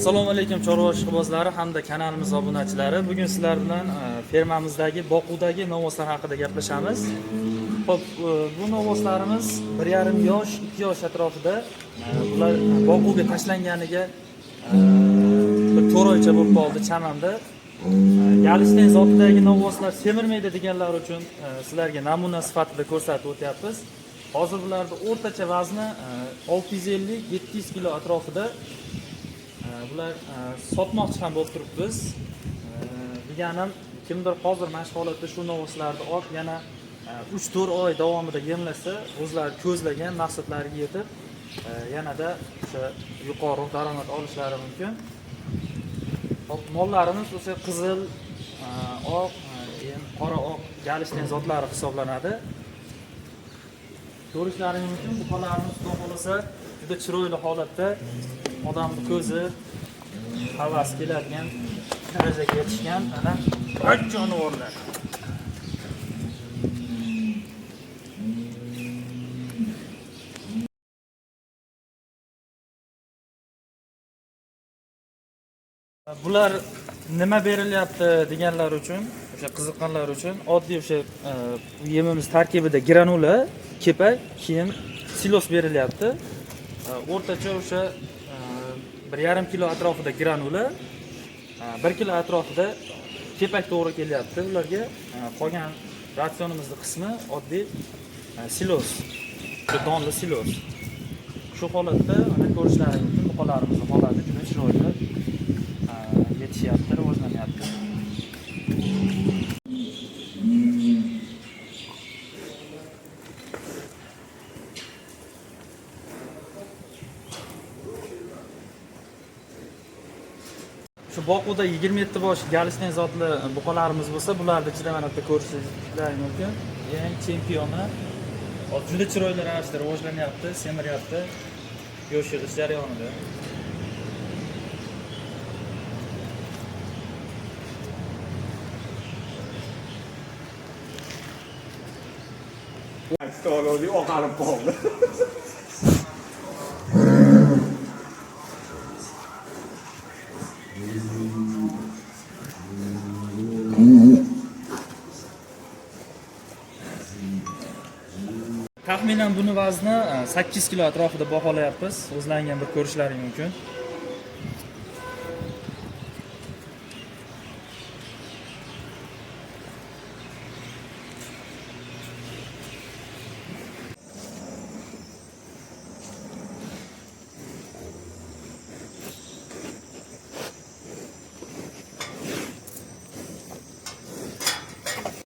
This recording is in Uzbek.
Assalomu alaykum chorva ishqibozlari hamda kanalimiz obunachilari. Bugun sizlar bilan fermamizdagi boquvdagi novvoslar haqida gaplashamiz. Xo'p, bu novvoslarimiz 1,5 yosh, 2 yosh atrofida. Bular boquvga tashlanganiga bir 4 oycha bo'lib qoldi chamamda. Galishten zotidagi novvoslar semirmaydi deganlar uchun sizlarga namuna sifatida ko'rsatib o'tyapmiz. Hozir bularning o'rtacha vazni 650-700 kg atrofida. Bular sotmoqchi ham bo'lib turibmiz. Deganim, kimdir hozir mashg'ulotda shu novvoslarni olib yana 3-4 oy davomida yemlasa, o'zlari ko'zlagan maqsadlariga yetib, yanada o'sha yuqori daromad olishlari mumkin. Hop, mollarimiz o'sha qizil, oq, qora oq galishten zotlari hisoblanadi. Ko'rishlaringiz mumkin, bu qo'llarimiz xudo xolasa juda chiroyli holatda, odamning ko'zi havas keladigan darajaga yetishgan ana uch jonivorlar. Bular nima berilyapti deganlar uchun, o'sha qiziqqanlar uchun oddiy o'sha yemimiz tarkibida granula, kepak, keyin silos berilyapti. O'rtacha o'sha 1,5 kg atrofida granula, 1 kg atrofida kepak to'g'ri kelyapti. Ularga qolgan ratsionimizning qismi oddiy silos, donli silos. Shu holatda mana ko'rishlaringiz mumkin, buqalarimizning holati juda chiroyli. Yetishyapti, rivojlanyapti. Shu boquvda 27 bosh galishten zotli buqalarimiz bo'lsa, bularni ichida mana bu ko'rishingiz mumkin. Eng chempioni. Juda chiroyli ravishda rivojlanyapti, semiryapti. Go'sht yig'ish jarayonida. Stolodi oqarib qoldi. Taxminan buni vazni 8 kg atrofida baholayapmiz. O'zlaringiz ham bir ko'rishlaringiz mumkin.